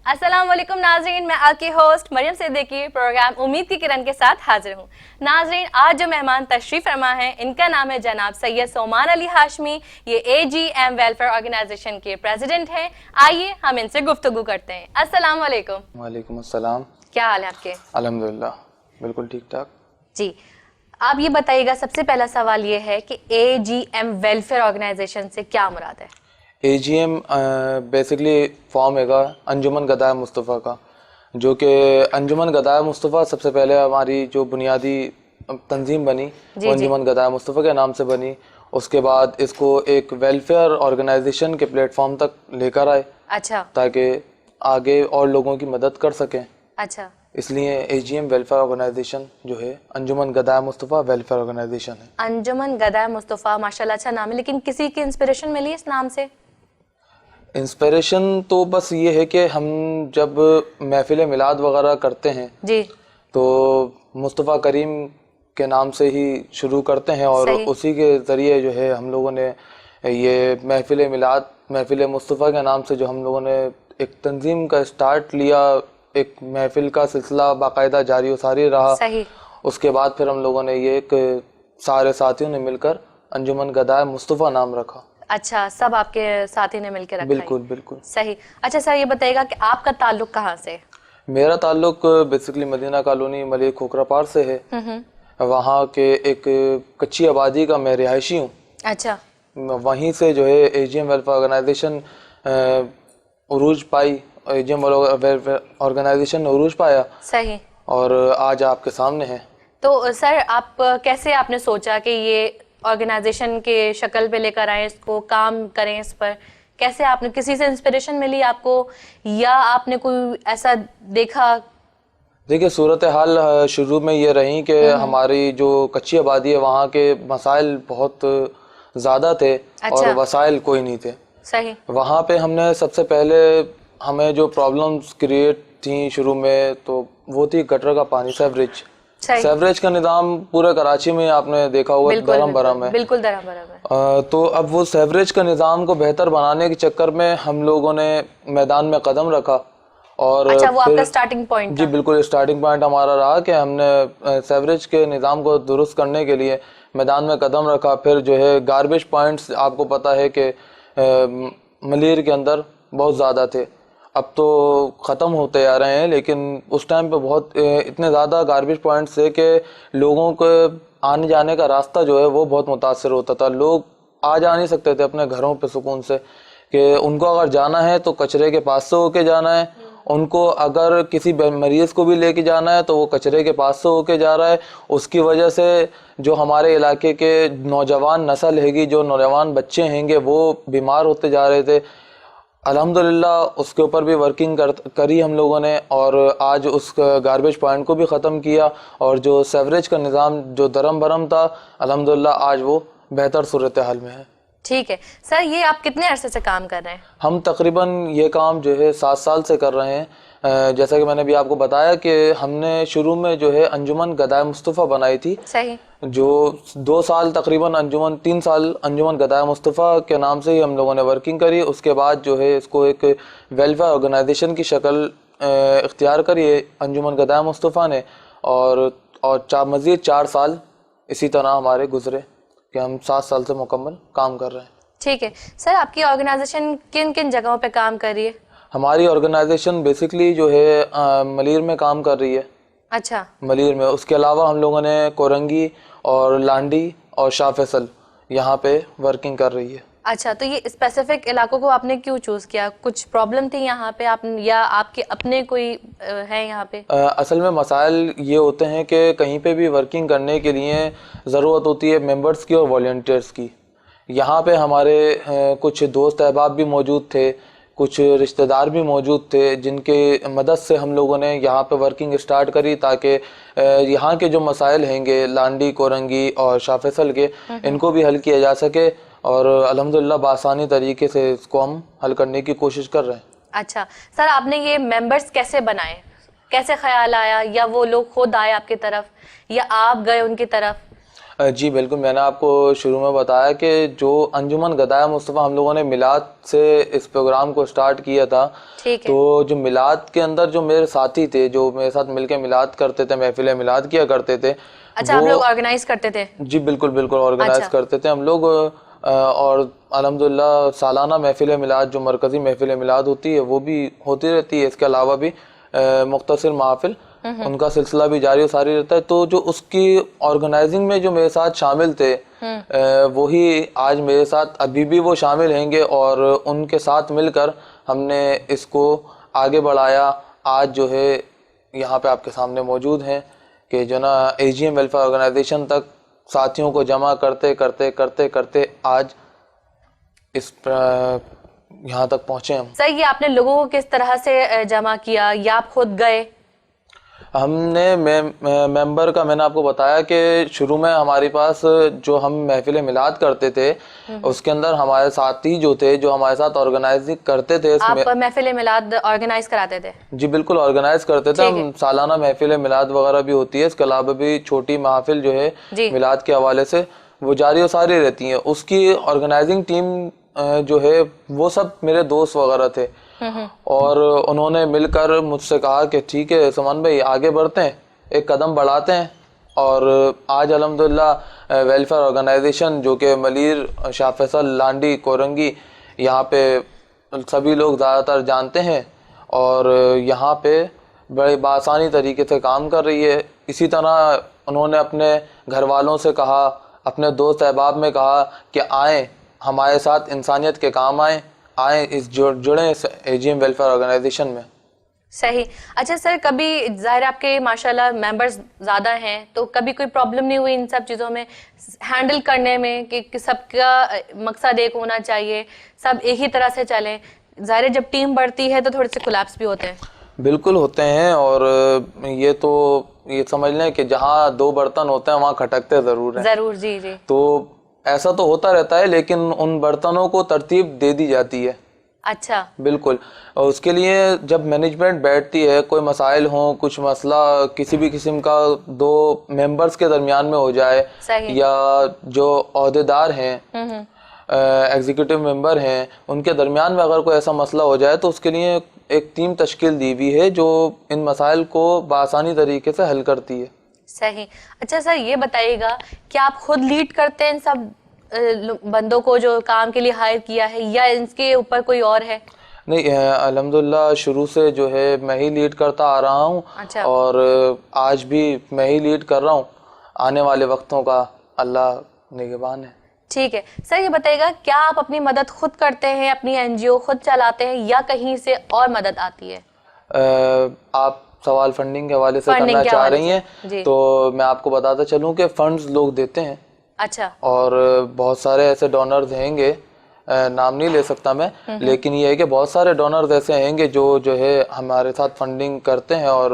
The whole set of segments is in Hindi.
अस्सलाम वालेकुम नाजरीन, मैं आपकी होस्ट मरियम सिद्दीकी प्रोग्राम उम्मीद की किरण के साथ हाजिर हूँ। नाजरीन, आज जो मेहमान तशरीफ फरमा है इनका नाम है जनाब सैयद सोमान अली हाशमी। ये AGM वेलफेयर ऑर्गेनाइजेशन के प्रेसिडेंट हैं। आइए हम इनसे गुफ्तगू करते हैं। अस्सलाम वालेकुम। वालेकुम अस्सलाम। क्या हाल है आपके? अल्हम्दुलिल्लाह बिल्कुल ठीक ठाक। जी, आप ये बताइएगा, सबसे पहला सवाल ये है कि AGM वेलफेयर ऑर्गेनाइजेशन से क्या मुराद है? AGM बेसिकली फॉर्म हैगा अंजुमन गदाए मुस्तफ़ा का, जो कि अंजुमन गदाए मुस्तफ़ा सबसे पहले हमारी जो बुनियादी तंजीम बनी वो अंजुमन गदाए मुस्तफ़ा के नाम से बनी। उसके बाद इसको एक वेलफेयर ऑर्गेनाइजेशन के प्लेटफॉर्म तक लेकर आए। अच्छा। ताकि आगे और लोगों की मदद कर सकें। अच्छा, इसलिए AGM वेलफेयर ऑर्गेनाइजेशन जो है अंजुमन गदाए मुस्तफ़ा वेलफेयर ऑर्गेनाइजेशन है। अंजुमन गदाए मुस्तफ़ा, माशाल्लाह अच्छा नाम है, लेकिन किसी की इंस्पिरेशन मिली इस नाम से? इंस्पिरेशन तो बस ये है कि हम जब महफिल मिलाद वगैरह करते हैं जी, तो मुस्तफ़ा करीम के नाम से ही शुरू करते हैं और उसी के ज़रिए जो है हम लोगों ने ये महफिल मिलाद महफिल मुस्तफ़ा के नाम से जो हम लोगों ने एक तंजीम का स्टार्ट लिया, एक महफिल का सिलसिला बाकायदा जारी व सारी रहा। सही। उसके बाद फिर हम लोगों ने ये एक सारे साथियों ने मिलकर अंजुमन गदाए मुस्तफ़ा नाम रखा। अच्छा, सब आपके साथी ने मिलकर रखा? बिल्कुल बिल्कुल सही। अच्छा सर, ये बताइएगा कि आपका ताल्लुक कहाँ से? मेरा ताल्लुक बेसिकली मदीना कॉलोनी मलिक खोखरापार से है। वहाँ के एक कच्ची आबादी का मैं रिहायशी हूँ। अच्छा। वहीं से जो है AGM वेलफेयर ऑर्गेनाइजेशन उरूज पाई, AGM वेलफेयर ऑर्गेनाइजेशन ने उरूज पाया। सही। और आज आपके सामने है। तो सर, आप कैसे आपने सोचा कि ये ऑर्गेनाइजेशन के शक्ल पे लेकर आए, इसको काम करें इस पर? कैसे आपने, किसी से इंस्पिरेशन मिली आपको या आपने कोई ऐसा देखा? देखिए, सूरत हाल शुरू में ये रही कि हमारी जो कच्ची आबादी है वहाँ के मसाइल बहुत ज़्यादा थे। अच्छा। और वसाइल कोई नहीं थे। सही। वहाँ पे हमने सबसे पहले हमें जो प्रॉब्लम्स क्रिएट थी शुरू में तो वो थी गटर का पानी, सेवरेज। सेवरेज का निज़ाम पूरे कराची में आपने देखा होगा, दरम बरम है। बिल्कुल दरम बरम है। तो अब वो सेवरेज का निज़ाम को बेहतर बनाने के चक्कर में हम लोगों ने मैदान में कदम रखा। और अच्छा, वो आपका स्टार्टिंग पॉइंट था? जी बिल्कुल, स्टार्टिंग पॉइंट हमारा रहा कि हमने सेवरेज के निज़ाम को दुरुस्त करने के लिए मैदान में कदम रखा। फिर जो है गार्बेज पॉइंट्स, आपको पता है कि मलीर के अंदर बहुत ज़्यादा थे, अब तो ख़त्म होते आ रहे हैं, लेकिन उस टाइम पे बहुत इतने ज़्यादा गार्बेज पॉइंट्स थे कि लोगों के आने जाने का रास्ता जो है वो बहुत मुतासर होता था। लोग आ जा नहीं सकते थे अपने घरों पे सुकून से, कि उनको अगर जाना है तो कचरे के पास से होके जाना है, उनको अगर किसी मरीज़ को भी लेके जाना है तो वो कचरे के पास से होके जा रहा है। उसकी वजह से जो हमारे इलाके के नौजवान नस्ल हैगी, जो नौजवान बच्चे हैंगे, वो बीमार होते जा रहे थे। अल्हम्दुलिल्लाह उसके ऊपर भी वर्किंग करी हम लोगों ने और आज उस गार्बेज पॉइंट को भी ख़त्म किया। और जो सेवरेज का निज़ाम जो दरम बरम था, अल्हम्दुलिल्लाह आज वो बेहतर सूरत हाल में है। ठीक है सर, ये आप कितने अरसे से काम कर रहे हैं? हम तकरीबन ये काम जो है 7 साल से कर रहे हैं। जैसा कि मैंने भी आपको बताया कि हमने शुरू में जो है अंजुमन गदाए मुस्तफ़ा बनाई थी। सही। जो 2 साल तकरीबन अंजुमन, 3 साल अंजुमन गदाए मुस्तफ़ा के नाम से ही हम लोगों ने वर्किंग करी। उसके बाद जो है इसको एक वेलफेयर ऑर्गेनाइजेशन की शक्ल इख्तियार करी अंजुमन गदाए मुस्तफ़ा ने। और मज़ीद 4 साल इसी तरह हमारे गुजरे कि हम 7 साल से मुकम्मल काम कर रहे हैं। ठीक है सर, आपकी ऑर्गेनाइजेशन किन किन जगहों पे काम कर रही है? हमारी ऑर्गेनाइजेशन बेसिकली जो है मलीर में काम कर रही है। अच्छा। मलीर में, उसके अलावा हम लोगों ने कोरंगी और लांडी और शाह फैसल यहाँ पे वर्किंग कर रही है। अच्छा, तो ये स्पेसिफिक इलाकों को आपने क्यों चूज किया? कुछ प्रॉब्लम थी यहाँ पे आप, या आपके अपने कोई है यहाँ पे? असल में मसाइल ये होते हैं कि कहीं पे भी वर्किंग करने के लिए ज़रूरत होती है मेंबर्स की और वॉलंटियर्स की। यहाँ पे हमारे कुछ दोस्त अहबाब भी मौजूद थे, कुछ रिश्तेदार भी मौजूद थे, जिनके मदद से हम लोगों ने यहाँ पे वर्किंग स्टार्ट करी ताकि यहाँ के जो मसाइल हैंगे लांडी, कोरंगी और शाह फैसल के, इनको भी हल किया जा सके। और अल्हम्दुलिल्लाह बासानी तरीके से इसको हम हल करने की कोशिश कर रहे हैं। अच्छा सर, आपने ये मेंबर्स कैसे बनाए? कैसे ख्याल आया, या वो लोग खुद आए आपकी तरफ या आप गए उनकी तरफ? जी बिल्कुल, मैंने आपको शुरू में बताया कि जो अंजुमन गदाया मुस्तफ़ा हम लोगों ने मिलाद से इस प्रोग्राम को स्टार्ट किया था। ठीक है। तो जो मिलाद के अंदर जो मेरे साथी थे, जो मेरे साथ मिलके मिलाद करते थे, महफिल मिलाद किया करते थे, अच्छा, आप लोग ऑर्गेनाइज करते थे? जी बिल्कुल बिल्कुल ऑर्गेनाइज अच्छा। करते थे हम लोग। और अल्हम्दुलिल्लाह सालाना महफिल मिलाद, जो मरकज़ी महफिल मिलाद होती है वो भी होती रहती है। इसके अलावा भी मुख्तसर महफिल उनका सिलसिला भी जारी सारी रहता है। तो जो उसकी ऑर्गेनाइजिंग में जो मेरे साथ शामिल थे, वही आज मेरे साथ अभी भी वो शामिल हैंगे और उनके साथ मिलकर हमने इसको आगे बढ़ाया। आज जो है यहाँ पे आपके सामने मौजूद हैं कि जो ना AGM वेलफेयर ऑर्गेनाइजेशन तक साथियों को जमा करते करते करते करते आज इस यहाँ तक पहुँचे हम। सर, ये आपने लोगों को किस तरह से जमा किया, या आप खुद गए? हमने मेंबर का मैंने आपको बताया कि शुरू में हमारे पास जो हम महफिल मिलाद करते थे, उसके अंदर हमारे साथी जो थे, जो हमारे साथ ऑर्गेनाइजिंग करते थे। आप महफिल मिलाद ऑर्गेनाइज कराते थे? जी बिल्कुल ऑर्गेनाइज करते थे हम। सालाना महफिल मिलाद वगैरह भी होती है। इसके अलावा भी छोटी महफिल जो है मिलाद के हवाले से वो जारी और सारी रहती है। उसकी ऑर्गेनाइजिंग टीम जो है वो सब मेरे दोस्त वगैरह थे और उन्होंने मिलकर मुझसे कहा कि ठीक है सुमन भाई, आगे बढ़ते हैं, एक कदम बढ़ाते हैं। और आज अल्हम्दुलिल्लाह वेलफेयर ऑर्गेनाइजेशन जो कि मलीर शाह फैसल लांडी कोरंगी यहाँ पे सभी लोग ज़्यादातर जानते हैं और यहाँ पे बड़े बासानी तरीके से काम कर रही है। इसी तरह उन्होंने अपने घर वालों से कहा, अपने दोस्त अहबाब में कहा कि आएँ हमारे साथ इंसानियत के काम आए इस जुड़े इस AGM वेलफेयर ऑर्गेनाइजेशन में। सही। अच्छा सर, कभी जाहिर आपके माशाल्लाह मेंबर्स ज़्यादा हैं, तो कभी कोई प्रॉब्लम नहीं हुई इन सब चीज़ों में हैंडल करने में कि सबका मकसद एक होना चाहिए, सब एक ही तरह से चलें? जाहिर जब टीम बढ़ती है तो थोड़े से कोलैप्स भी होते हैं। बिल्कुल होते हैं और ये समझ लें कि जहाँ दो बर्तन होते हैं वहाँ खटकते ज़रूर हैं। ज़रूर, जी जी। तो ऐसा तो होता रहता है, लेकिन उन बर्तनों को तरतीब दे दी जाती है। अच्छा। बिल्कुल। और उसके लिए जब मैनेजमेंट बैठती है, कोई मसाइल हो, कुछ मसला किसी भी किस्म का दो मेंबर्स के दरमियान में हो जाए, या जो ओहदेदार हैं, एग्जीक्यूटिव मेंबर हैं, उनके दरमियान में अगर कोई ऐसा मसला हो जाए तो उसके लिए एक टीम तश्कील दी हुई है जो इन मसाइल को बआसानी तरीके से हल करती है। सही। अच्छा सर, ये बताइएगा कि आप खुद लीड करते हैं इन सब बंदों को जो काम के लिए हायर किया है, या इनके ऊपर कोई और है? नहीं, अल्हम्दुलिल्लाह शुरू से जो है मैं ही लीड करता आ रहा हूँ। अच्छा। और आज भी मैं ही लीड कर रहा हूँ। आने वाले वक्तों का अल्लाह निगहबान है। ठीक है सर, ये बताइएगा क्या आप अपनी मदद खुद करते हैं, अपनी NGO खुद चलाते हैं, या कहीं से और मदद आती है? आप सवाल फंडिंग के हवाले से करना चाह रही हैं, तो मैं आपको बताता चलूं कि फंड्स लोग देते हैं। अच्छा। और बहुत सारे ऐसे डोनर्स हैंगे, नाम नहीं ले सकता मैं, लेकिन ये है कि बहुत सारे डोनर्स ऐसे हैंगे जो है हमारे साथ फंडिंग करते हैं और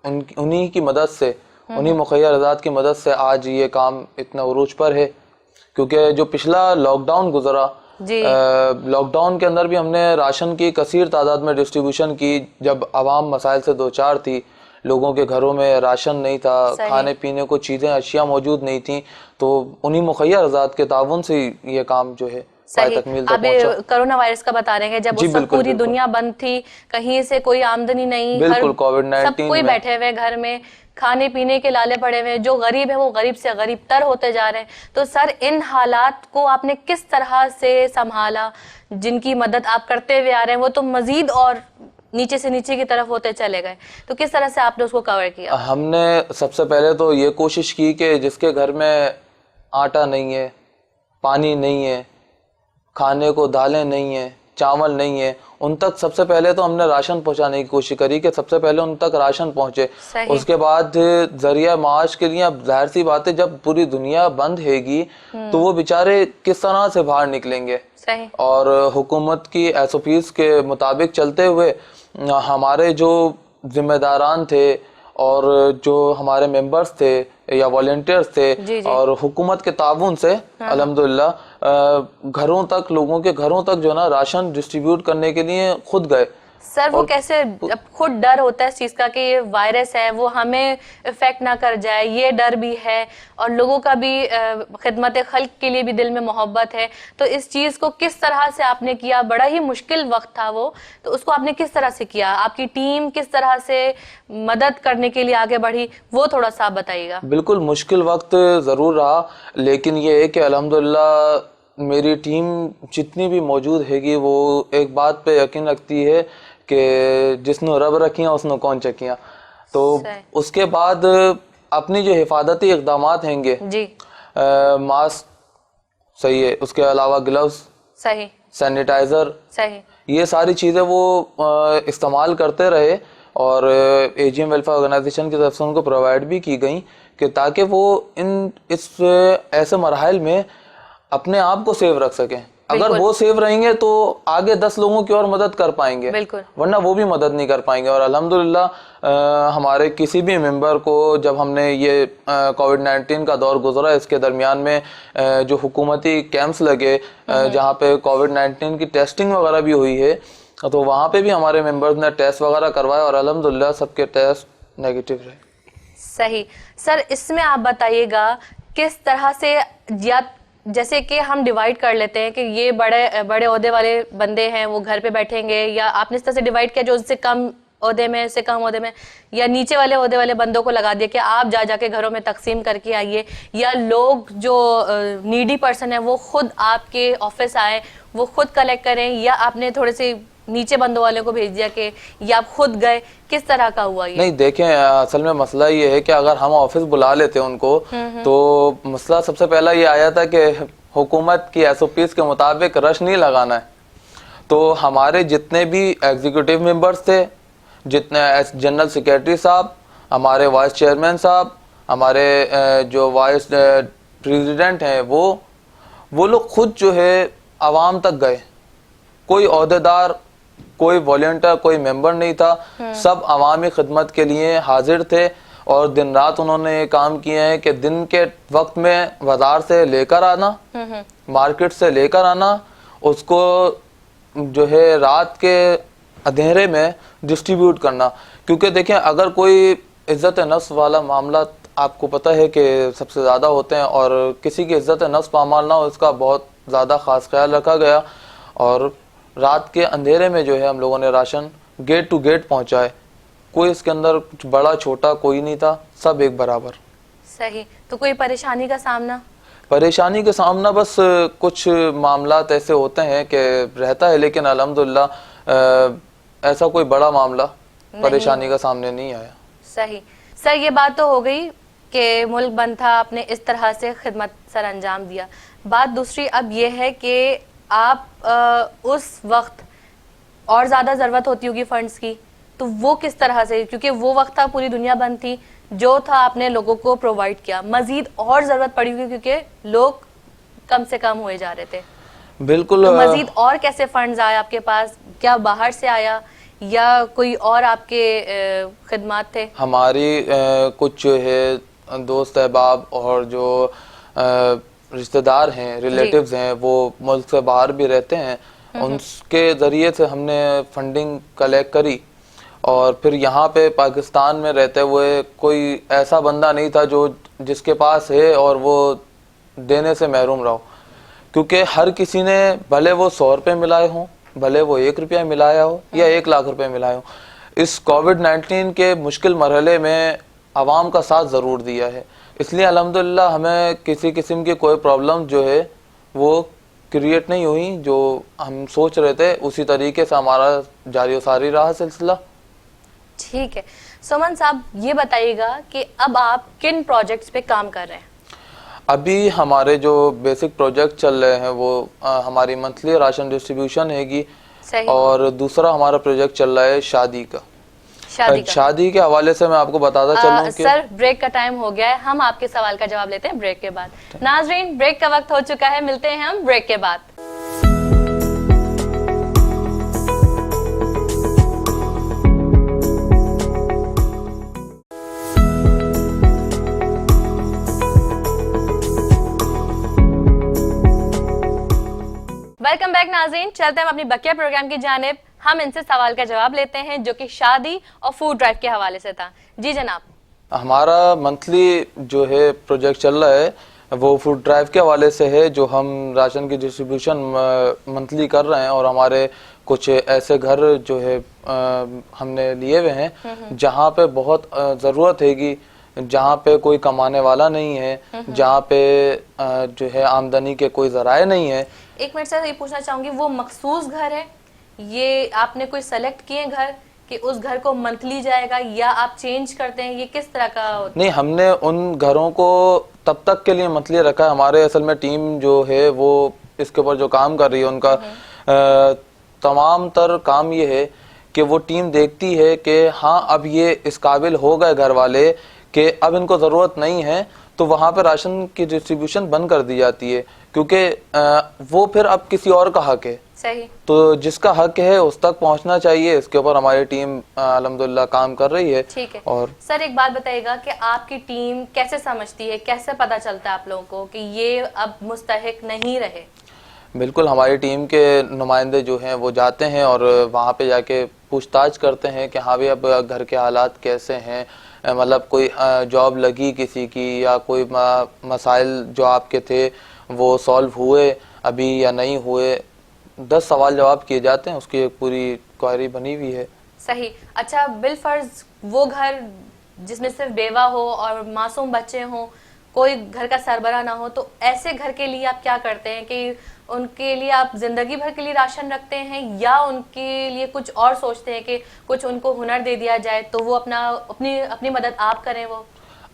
उन्हीं की मदद से, उन्हीं मुखैर आज़ाद की मदद से आज ये काम इतना उरूज पर है। क्योंकि जो पिछला लॉकडाउन गुजरा, लॉकडाउन के अंदर भी हमने राशन की कसीर तादाद में डिस्ट्रीब्यूशन की। जब आवाम मसाइल से दो चार थी, लोगों के घरों में राशन नहीं था, खाने पीने को चीज़ें अशिया मौजूद नहीं थी, तो उन्हीं मुखैर आज़ाद के ताउन से ये काम जो है तकमील तक पहुंचा। कोरोना वायरस का बता रहे हैं, जब उस वक्त पूरी दुनिया बंद थी, कहीं से कोई आमदनी नहीं, बिल्कुल कोविड-19 सब कोई बैठे हुए घर में, खाने पीने के लाले पड़े हुए, जो गरीब है वो गरीब से गरीब तर होते जा रहे हैं। तो सर, इन हालात को आपने किस तरह से संभाला? जिनकी मदद आप करते हुए आ रहे हैं वो तो मजीद और नीचे से नीचे की तरफ होते चले गए, तो किस तरह से आपने उसको कवर किया? हमने सबसे पहले तो ये कोशिश की कि जिसके घर में आटा नहीं है, पानी नहीं है, खाने को दालें नहीं है, चावल नहीं है, उन तक सबसे पहले तो हमने राशन पहुंचाने की कोशिश करी कि सबसे पहले उन तक राशन पहुंचे। उसके बाद जरिया माश के लिए, जाहिर सी बात है जब पूरी दुनिया बंद हैगी तो वो बेचारे किस तरह से बाहर निकलेंगे। और हुकूमत की SOPs के मुताबिक चलते हुए हमारे जो जिम्मेदारान थे और जो हमारे मेंबर्स थे या वॉलंटियर्स थे, और हुकूमत के ताउन से अल्हम्दुलिल्लाह घरों तक, लोगों के घरों तक जो ना राशन डिस्ट्रीब्यूट करने के लिए खुद गए। सर वो कैसे, अब खुद डर होता है इस चीज का कि ये वायरस है वो हमें इफेक्ट ना कर जाए, ये डर भी है, और लोगों का भी खिदमत खल्क के लिए भी दिल में मोहब्बत है। तो इस चीज को किस तरह से आपने किया? बड़ा ही मुश्किल वक्त था वो, तो उसको आपने किस तरह से किया? आपकी टीम किस तरह से मदद करने के लिए आगे बढ़ी, वो थोड़ा सा आप बताइएगा। बिल्कुल मुश्किल वक्त ज़रूर रहा, लेकिन ये है कि अल्हम्दुलिल्लाह मेरी टीम जितनी भी मौजूद हैगी वो एक बात पे यकीन रखती है कि जिसने रब रखियाँ उसने कौन चकियाँ। तो उसके बाद अपनी जो हिफाजती इक़दामात हैंगे जी, मास्क सही है, उसके अलावा ग्लव्स सही, सैनिटाइज़र सही, ये सारी चीज़ें वो इस्तेमाल करते रहे, और एजीएम वेलफेयर ऑर्गेनाइजेशन की तरफ से उनको प्रोवाइड भी की गई कि ताकि वो इस ऐसे मरहल में अपने आप को सेव रख सकें। अगर वो सेव रहेंगे तो आगे 10 लोगों की और मदद कर पाएंगे, वरना वो भी मदद नहीं कर पाएंगे। और अल्हम्दुलिल्लाह हमारे किसी भी मेंबर को जब हमने ये कोविड-19 का दौर गुजरा, इसके दरमियान में जो हुकूमती कैंप्स लगे जहाँ पे कोविड-19 की टेस्टिंग वगैरह भी हुई है, तो वहाँ पे भी हमारे मेंबर्स ने टेस्ट वगैरह करवाए और अल्हम्दुलिल्लाह सबके टेस्ट नेगेटिव रहे। सही। सर इसमें आप बताइएगा किस तरह से, या जैसे कि हम डिवाइड कर लेते हैं कि ये बड़े बड़े ओहदे वाले बंदे हैं वो घर पे बैठेंगे, या आपने इस तरह से डिवाइड किया जो उससे कम ओहदे में, उससे कम ओहदे में, या नीचे वाले ओहदे वाले बंदों को लगा दिया कि आप जाके घरों में तकसीम करके आइए, या लोग जो नीडी पर्सन है वो खुद आपके ऑफिस आए, वो खुद कलेक्ट करें, या आपने थोड़े से नीचे बंदों वाले को भेज दिया कि या आप खुद गए? किस तरह का हुआ ये? नहीं देखें, असल में मसला ये है कि अगर हम ऑफिस बुला लेते उनको तो मसला सबसे पहला ये आया था कि हुकूमत की SOPs के मुताबिक रश नहीं लगाना है। तो हमारे जितने भी एग्जीक्यूटिव मेंबर्स थे, जितने जनरल सेक्रेटरी साहब, हमारे वाइस चेयरमैन साहब, हमारे जो वाइस प्रेसिडेंट हैं, वो लोग खुद जो है आवाम तक गए। कोई ओहदेदार, कोई वॉलंटियर, कोई मेंबर नहीं था, सब अवामी खिदमत के लिए हाजिर थे और दिन रात उन्होंने ये काम किए हैं कि दिन के वक्त में बाजार से लेकर आना, मार्केट से लेकर आना, उसको जो है रात के अंधेरे में डिस्ट्रीब्यूट करना। क्योंकि देखें, अगर कोई इज्जत नफ्स वाला मामला आपको पता है कि सबसे ज़्यादा होते हैं, और किसी की इज्जत नफ्स पामाल ना हो इसका बहुत ज़्यादा ख़ास ख्याल रखा गया, और रात के अंधेरे में जो है हम लोगों ने राशन गेट टू गेट पहुंचाए। कोई इसके अंदर कुछ बड़ा छोटा कोई नहीं था, सब एक बराबर। सही। तो कोई परेशानी का सामना? परेशानी के सामना बस कुछ मामलात ऐसे होते हैं कि रहता है, लेकिन अल्हम्दुलिल्लाह ऐसा कोई बड़ा मामला परेशानी का सामने नहीं आया। सही। सर ये बात तो हो गई कि मुल्क बंद था, आपने इस तरह से खिदमत सर अंजाम दिया। बात दूसरी अब ये है कि आप उस वक्त और ज़्यादा ज़रूरत होती होगी फंड्स की, तो वो किस तरह से, क्योंकि वो वक्त था पूरी दुनिया बंद थी, जो था आपने लोगों को प्रोवाइड किया, मजीद और ज़रूरत पड़ी होगी क्योंकि लोग कम से कम हुए जा रहे थे। बिल्कुल। तो मजीद और कैसे फंड्स आए आपके पास? क्या बाहर से आया या कोई और आपके खिदमात थे? हमारी कुछ जो है दोस्त अहबाब और जो रिश्तेदार हैं, रिलेटिव्स हैं, वो मुल्क से बाहर भी रहते हैं, उनके ज़रिए से हमने फंडिंग कलेक्ट करी। और फिर यहाँ पे पाकिस्तान में रहते हुए कोई ऐसा बंदा नहीं था जो जिसके पास है और वो देने से महरूम रहो, क्योंकि हर किसी ने, भले वो 100 रुपये मिलाए हों, भले वो 1 रुपया मिलाया हो या 1 लाख रुपए मिलाए हो, इस कोविड-19 के मुश्किल मरहले में आवाम का साथ ज़रूर दिया है। इसलिए अल्हम्दुलिल्लाह हमें किसी किस्म की कोई प्रॉब्लम जो है वो क्रिएट नहीं हुई। जो हम सोच रहे थे उसी तरीके से हमारा जारी सारी रहा सिलसिला। ठीक है। सुमन साहब ये बताइएगा कि अब आप किन प्रोजेक्ट्स पे काम कर रहे हैं? अभी हमारे जो बेसिक प्रोजेक्ट चल रहे हैं वो हमारी मंथली राशन डिस्ट्रीब्यूशन हैगी, और दूसरा हमारा प्रोजेक्ट चल रहा है शादी का। शादी के हवाले से मैं आपको बताता चलूं कि सर ब्रेक का टाइम हो गया है, हम आपके सवाल का जवाब लेते हैं ब्रेक के बाद। नाजरीन ब्रेक का वक्त हो चुका है, मिलते हैं हम ब्रेक के बाद। वेलकम बैक नाज़रीन, चलते हैं हम अपनी बकिया प्रोग्राम की जानिब। हम इनसे सवाल का जवाब लेते हैं जो कि शादी और फूड ड्राइव के हवाले से था। जी जनाब। हमारा मंथली जो है प्रोजेक्ट चल रहा है वो फूड ड्राइव के हवाले से है, जो हम राशन की डिस्ट्रीब्यूशन मंथली कर रहे हैं। और हमारे कुछ ऐसे घर जो है हमने लिए हुए हैं जहाँ पे बहुत ज़रूरत है कि जहाँ पे कोई कमाने वाला नहीं है, जहाँ पे जो है आमदनी के कोई जराए नहीं है। एक मिनट सर, ये पूछना चाहूंगी, वो मखसूस घर है, ये आपने कोई सेलेक्ट किए घर कि उस घर को मंथली जाएगा या आप चेंज करते हैं, ये किस तरह का होता है? नहीं, हमने उन घरों को तब तक के लिए मंथली रखा है। हमारे असल में टीम जो है वो इसके ऊपर जो काम कर रही है उनका तमाम तर काम ये है कि वो टीम देखती है कि हाँ अब ये इस काबिल हो गए घर वाले कि अब इनको ज़रूरत नहीं है, तो वहाँ पे राशन की डिस्ट्रीब्यूशन बंद कर दी जाती है, क्योंकि वो फिर अब किसी और का हक है। सही। तो जिसका हक है उस तक पहुंचना चाहिए। इसके ऊपर हमारी टीम अल्हम्दुलिल्लाह काम कर रही है। ठीक है। और सर एक बात बताइएगा कि आपकी टीम कैसे समझती है, कैसे पता चलता है आप लोगों को कि ये अब मुस्तहिक नहीं रहे? बिल्कुल, हमारी टीम के नुमाइंदे जो हैं वो जाते हैं और वहाँ पे जाके पूछताछ करते हैं कि हाँ भाई अब घर के हालात कैसे हैं, मतलब कोई जॉब लगी किसी की या कोई मसाइल जो आपके थे वो सॉल्व हुए अभी या नहीं हुए। 10 सवाल जवाब किए जाते हैं, उसकी एक पूरी क्वेरी बनी हुई है। सही। अच्छा, बिलफर्ज वो घर जिसमें सिर्फ बेवा हो और मासूम बच्चे हों, कोई घर का सरबरा ना हो, तो ऐसे घर के लिए आप क्या करते हैं कि उनके लिए आप जिंदगी भर के लिए राशन रखते हैं या उनके लिए कुछ और सोचते हैं कि कुछ उनको हुनर दे दिया जाए तो वो अपनी अपनी मदद आप करें? वो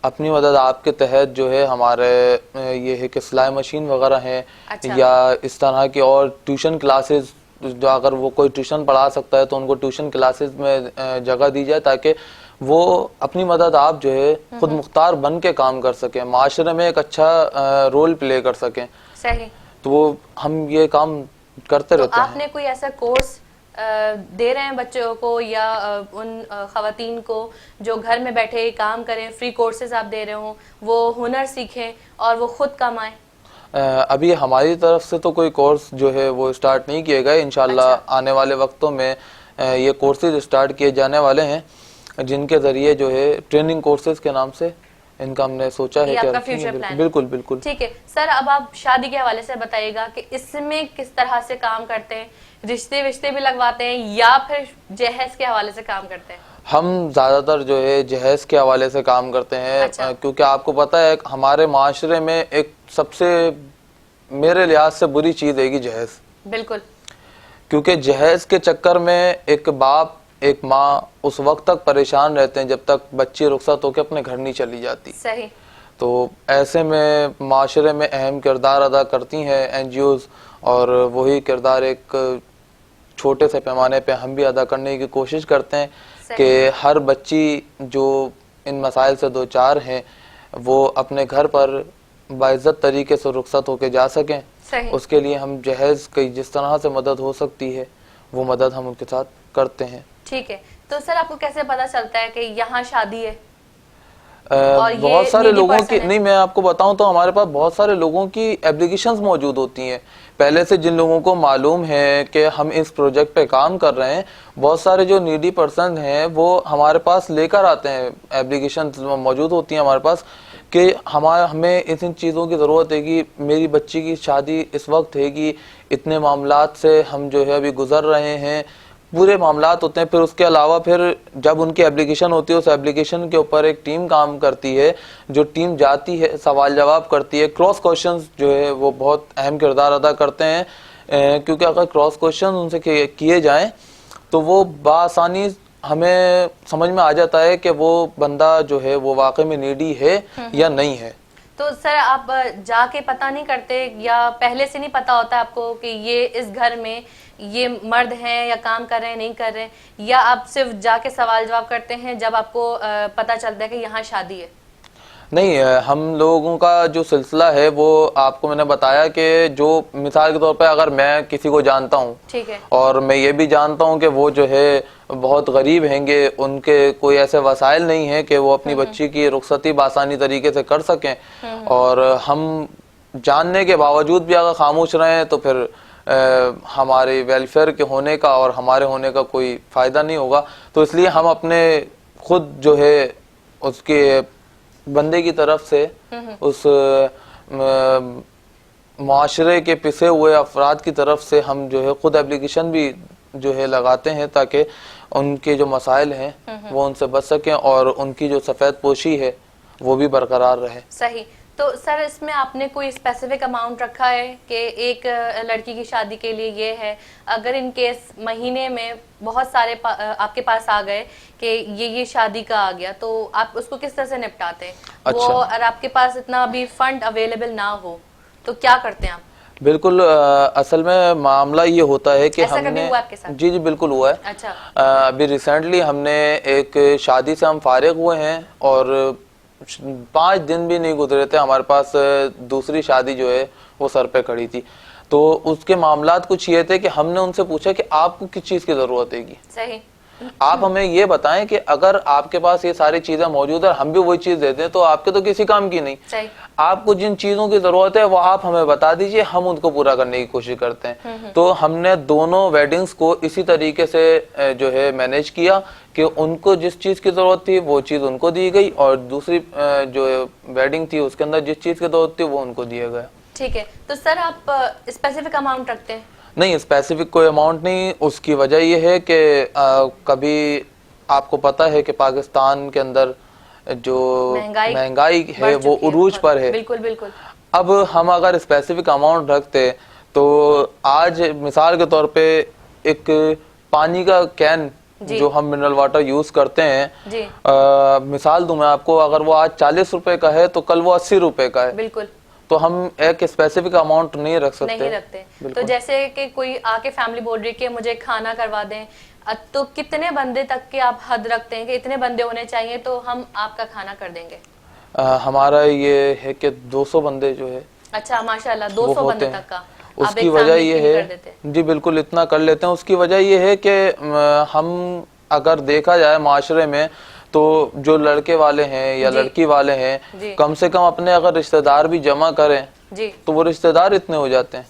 अपनी मदद आपके तहत जो है हमारे ये है कि सिलाई मशीन वगैरह हैं। अच्छा। या इस तरह की और ट्यूशन क्लासेस, जो अगर वो कोई ट्यूशन पढ़ा सकता है तो उनको ट्यूशन क्लासेस में जगह दी जाए ताकि वो अपनी मदद आप जो है खुद मुख्तार बन के काम कर सकें, माशरे में एक अच्छा रोल प्ले कर सकें। सही। तो वो हम ये काम करते रहते हैं। आपने कोई ऐसा कोर्स दे रहे हैं बच्चों को या उन खवातीन को जो घर में बैठे काम करें, फ्री कोर्सेज आप दे रहे हो, वो हुनर सीखें और वो खुद कमाएं? अभी हमारी तरफ से तो कोई कोर्स जो है वो स्टार्ट नहीं किए गए। इंशाल्लाह अच्छा। आने वाले वक्तों में ये कोर्सेज स्टार्ट किए जाने वाले हैं जिनके जरिए जो है ट्रेनिंग कोर्सेज के नाम से इनका हमने सोचा है कि आपका फ्यूचर प्लान? बिल्कुल बिल्कुल। ठीक है सर, अब आप शादी के हवाले से बताइएगा कि इसमें किस तरह से काम करते हैं, रिश्ते भी लगवाते हैं या फिर जहेज के हवाले से काम करते हैं? हम ज्यादातर जो है जहेज के हवाले से काम करते हैं। अच्छा। क्योंकि आपको पता है हमारे माशरे में एक सबसे मेरे लिहाज से बुरी चीज है कि जहेज। बिल्कुल। क्योंकि जहेज के चक्कर में एक बाप एक माँ उस वक्त तक परेशान रहते हैं जब तक बच्ची रुखसत होकर अपने घर नहीं चली जाती। सही। तो ऐसे में माशरे में अहम किरदार अदा करती हैं एनजीओज, और वही किरदार एक छोटे से पैमाने पे हम भी अदा करने की कोशिश करते हैं कि हर बच्ची जो इन मसाइल से दो चार हैं वो अपने घर पर बाइज्जत तरीके से रुखसत होकर जा सकें। सही। उसके लिए हम जहेज की जिस तरह से मदद हो सकती है वो मदद हम उनके साथ करते हैं। ठीक है। तो सर आपको कैसे पता चलता है कि यहाँ शादी है? बहुत सारे लोगों की नहीं, मैं आपको बताऊं तो हमारे पास बहुत सारे लोगों की एप्लीकेशंस मौजूद होती हैं पहले से। जिन लोगों को मालूम है कि हम इस प्रोजेक्ट पे काम कर रहे हैं, बहुत सारे जो नीडी पर्सन हैं वो हमारे पास लेकर आते हैं, एप्लीकेशंस मौजूद होती हैं हमारे पास कि हमें इन चीज़ों की ज़रूरत है कि मेरी बच्ची की शादी इस वक्त है कि इतने मामलात से हम जो है अभी गुजर रहे हैं, पूरे मामलात होते हैं। फिर उसके अलावा फिर जब उनकी एप्लीकेशन होती है उस एप्लीकेशन के ऊपर एक टीम काम करती है, जो टीम जाती है सवाल जवाब करती है। क्रॉस क्वेश्चंस जो है वो बहुत अहम किरदार अदा करते हैं, क्योंकि अगर क्रॉस क्वेश्चन उनसे किए जाएं तो वो बासानी हमें समझ में आ जाता है कि वो बंदा जो है वो वाकई में नीडी है या नहीं है। तो सर आप जाके पता नहीं करते या पहले से नहीं पता होता आपको कि ये इस घर में ये मर्द हैं या काम कर रहे हैं नहीं कर रहे हैं, या आप सिर्फ जाके सवाल जवाब करते हैं जब आपको पता चलता है कि यहाँ शादी है? नहीं, हम लोगों का जो सिलसिला है वो आपको मैंने बताया कि जो मिसाल के तौर पे अगर मैं किसी को जानता हूँ, ठीक है, और मैं ये भी जानता हूँ कि वो जो है बहुत गरीब हैंगे, उनके कोई ऐसे वसाइल नहीं है कि वो अपनी बच्ची की रुखसती बासानी तरीके से कर सकें, और हम जानने के बावजूद भी अगर खामोश रहें तो फिर हमारे वेलफेयर के होने का और हमारे होने का कोई फायदा नहीं होगा। तो इसलिए हम अपने खुद जो है उसके बंदे की तरफ से उस मुआशरे के पिसे हुए अफराद की तरफ से हम जो है खुद एप्लीकेशन भी जो है लगाते हैं ताकि उनके जो मसाइल हैं वो उनसे बच सकें और उनकी जो सफ़ेद पोशी है वो भी बरकरार रहे। सही। तो सर इसमें आपने कोई स्पेसिफिक अमाउंट रखा है कि एक लड़की की शादी के लिए ये है, अगर इन केस महीने में बहुत सारे आपके पास आ गए कि ये शादी का आ गया, तो आप उसको किस तरह से निपटाते हैं? अच्छा। वो अगर आपके पास इतना अभी फंड अवेलेबल ना हो तो क्या करते हैं आप? बिल्कुल, असल में मामला ये होता है कि ऐसा हमने कभी हुआ आपके साथ? जी बिल्कुल हुआ है। अच्छा। अभी रिसेंटली हमने एक शादी से हम फारिग हुए हैं और 5 दिन भी नहीं गुजरे थे, हमारे पास दूसरी शादी जो है वो सर पे खड़ी थी। तो उसके मामलात कुछ ये थे कि हमने उनसे पूछा कि आपको किस चीज़ की ज़रूरत हैगी, सही। आप हमें ये बताएं कि अगर आपके पास ये सारी चीजें मौजूद है, हम भी वही चीज देते हैं तो आपके तो किसी काम की नहीं। सही। आपको जिन चीजों की जरूरत है वो आप हमें बता दीजिए, हम उनको पूरा करने की कोशिश करते हैं। तो हमने दोनों वेडिंग्स को इसी तरीके से जो है मैनेज किया कि उनको जिस चीज की जरूरत थी वो चीज उनको दी गई और दूसरी जो वेडिंग थी उसके अंदर जिस चीज की जरूरत थी वो उनको दिया गया। ठीक है। तो सर आप स्पेसिफिक अमाउंट रखते हैं? नहीं, स्पेसिफिक कोई अमाउंट नहीं। उसकी वजह यह है कि कभी आपको पता है कि पाकिस्तान के अंदर जो महंगाई है वो उरूज पर है। बिल्कुल बिल्कुल। अब हम अगर स्पेसिफिक अमाउंट रखते तो आज मिसाल के तौर पे एक पानी का कैन जो हम मिनरल वाटर यूज करते हैं जी। मिसाल दूं मैं आपको, अगर वो आज 40 रुपए का है तो कल वो 80 रुपए का है। बिल्कुल। तो हम एक स्पेसिफिक अमाउंट नहीं रख सकते। नहीं रखते। तो जैसे कि कोई आके फैमिली बोल रही है कि मुझे खाना करवा दें, तो कितने बंदे तक के आप हद रखते हैं कि इतने बंदे होने चाहिए तो हम आपका खाना कर देंगे? हमारा ये है कि 200 बंदे जो है। अच्छा, माशाल्लाह 200 बंदे तक का। उसकी वजह ये है, जी बिल्कुल इतना कर लेते हैं। उसकी वजह ये है कि हम अगर देखा जाए माशरे में तो जो लड़के वाले हैं या लड़की वाले हैं कम से कम अपने अगर रिश्तेदार भी जमा करें जी तो वो रिश्तेदार इतने हो जाते हैं।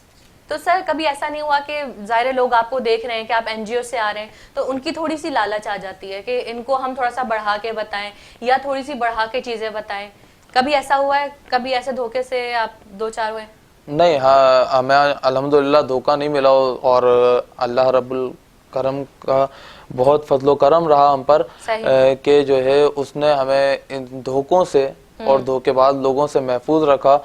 तो सर कभी ऐसा नहीं हुआ कि ज़ाहिर लोग आपको देख रहे हैं कि आप एनजीओ से आ रहे हैं तो उनकी थोड़ी सी लालच आ जाती है कि इनको हम थोड़ा सा बढ़ा के बताएं या थोड़ी सी बढ़ा के चीजें बताएं? कभी ऐसा हुआ है? कभी ऐसे धोखे से आप 2-4 हुए? नहीं, हाँ, हमें अल्हम्दुलिल्लाह धोखा नहीं मिला और अल्लाह रब्बुल करम का बहुत फजलो करम रहा हम पर कि जो है उसने हमें इन धोखों से और धोखेबाज लोगों से महफूज रखा।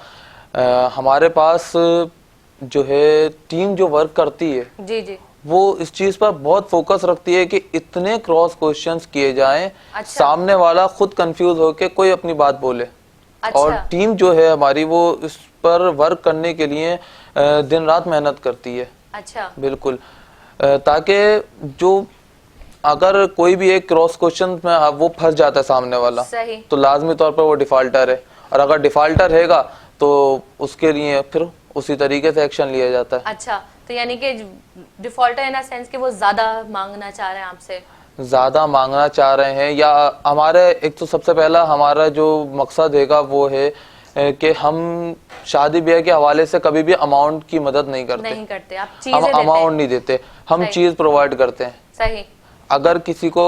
हमारे पास जो है टीम जो वर्क करती है जी जी वो इस चीज पर बहुत फोकस रखती है कि इतने क्रॉस क्वेश्चंस किए जाएं सामने वाला खुद कंफ्यूज होके कोई अपनी बात बोले। और टीम जो है हमारी वो इस पर वर्क करने के लिए दिन रात मेहनत करती है। अच्छा। बिल्कुल, ताकि जो अगर कोई भी एक क्रॉस क्वेश्चन में वो फंस जाता है सामने वाला तो लाजमी तौर पर वो डिफॉल्टर है और अगर डिफॉल्टर रहेगा तो उसके लिए फिर उसी तरीके से एक्शन लिया जाता है। अच्छा, तो यानी कि डिफॉल्टर इन अ सेंस कि वो ज्यादा मांगना चाह रहे हैं आपसे? ज्यादा मांगना चाह रहे हैं या हमारे एक तो सबसे पहला हमारा जो मकसद हैगा वो है कि हम शादी ब्याह के हवाले से कभी भी अमाउंट की मदद नहीं करते। आप चीजें हम अमाउंट नहीं देते, हम चीज प्रोवाइड करते हैं। सही। अगर किसी को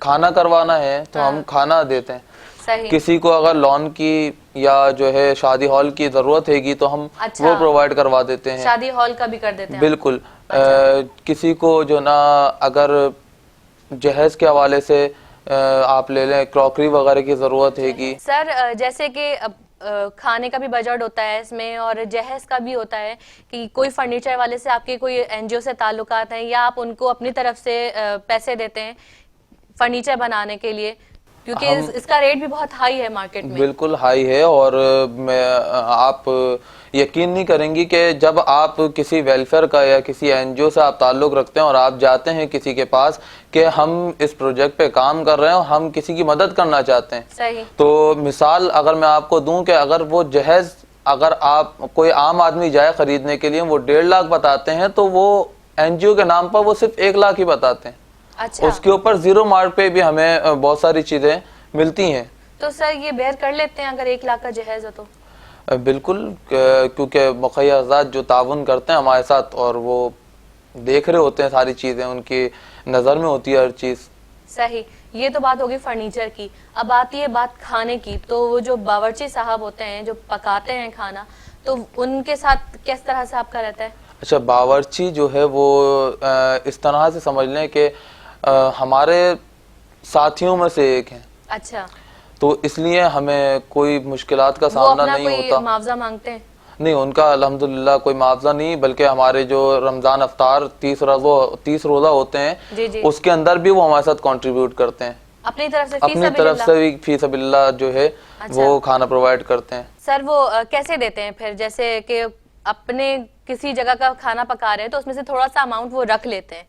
खाना करवाना है तो हम खाना देते हैं। सही। किसी को अगर लोन की या जो है शादी हॉल की जरूरत हैगी तो हम वो प्रोवाइड करवा देते हैं। शादी हॉल का भी कर देते हैं? बिल्कुल। किसी को जो ना अगर जहेज के हवाले से आप ले लें, क्रॉकरी वगैरह की जरूरत हैगी। सर जैसे कि खाने का भी बजट होता है इसमें और जहेज का भी होता है कि कोई फर्नीचर वाले से आपके कोई एनजीओ से ताल्लुकात हैं या आप उनको अपनी तरफ से पैसे देते हैं फर्नीचर बनाने के लिए, क्योंकि इसका रेट भी बहुत हाई है मार्केट में? बिल्कुल हाई है और आप यकीन नहीं करेंगी कि जब आप किसी वेलफेयर का या किसी एनजीओ से आप ताल्लुक रखते हैं और आप जाते हैं किसी के पास कि हम इस प्रोजेक्ट पे काम कर रहे हैं और हम किसी की मदद करना चाहते हैं। सही। तो मिसाल अगर मैं आपको दूं कि अगर वो जहेज अगर आप कोई आम आदमी जाए खरीदने के लिए वो 1.5 लाख बताते हैं तो वो एनजीओ के नाम पर वो सिर्फ 1 लाख ही बताते हैं। अच्छा। उसके ऊपर 0 मार्क पे भी हमें बहुत सारी चीजें मिलती हैं। तो सर ये बेयर कर लेते हैं अगर 1 लाख का जहेज हो तो? बिल्कुल, क्योंकि मुखिया हज़रात जो ताउन करते हैं हमारे साथ और वो देख रहे होते हैं सारी चीज़ें, उनकी नज़र में होती है हर चीज़। सही, ये तो बात होगी फर्नीचर की। अब आती है बात खाने की, तो वो जो बावर्ची साहब होते हैं जो पकाते हैं खाना, तो उनके साथ किस तरह से आपका रहता है? अच्छा, बावर्ची जो है वो इस तरह से समझ लें कि हमारे साथियों में से एक हैं, अच्छा, तो इसलिए हमें कोई मुश्किलात का वो सामना अपना नहीं कोई होता। मुआवजा मांगते हैं? नहीं, उनका अल्हम्दुलिल्लाह कोई मुआवजा नहीं, बल्कि हमारे जो रमज़ान अफ्तार 30 रोज़ा होते हैं जी जी, उसके अंदर भी वो हमारे साथ कंट्रीब्यूट करते हैं। अपनी तरफ से अपनी तरफ से भी फी सबिल्लाह जो है अच्छा। वो खाना प्रोवाइड करते हैं। सर वो कैसे देते हैं फिर? जैसे कि अपने किसी जगह का खाना पका रहे हैं तो उसमें से थोड़ा सा अमाउंट वो रख लेते हैं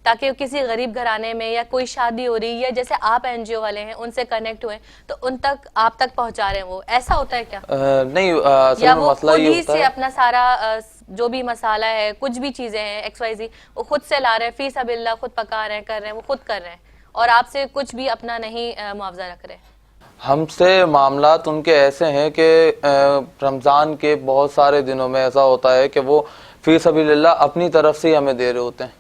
ताकि किसी गरीब घराने में या कोई शादी हो रही है, जैसे आप एनजीओ वाले हैं उनसे कनेक्ट हुए तो उन तक आप तक पहुंचा रहे हैं, वो ऐसा होता है क्या? नहीं, असल या में वो मसला खुद ये ही होता से है। अपना सारा जो भी मसाला है, कुछ भी चीजें हैं XYZ, वो खुद से ला रहे हैं, फी सबिल्ला खुद पका रहे हैं, कर रहे हैं, वो खुद कर रहे हैं और आपसे कुछ भी अपना नहीं मुआवजा रख रहे हैं? हमसे मामलात उनके ऐसे हैं कि रमज़ान के बहुत सारे दिनों में ऐसा होता है कि वो फी सबिलिल्लाह अपनी तरफ से ही हमें दे रहे होते हैं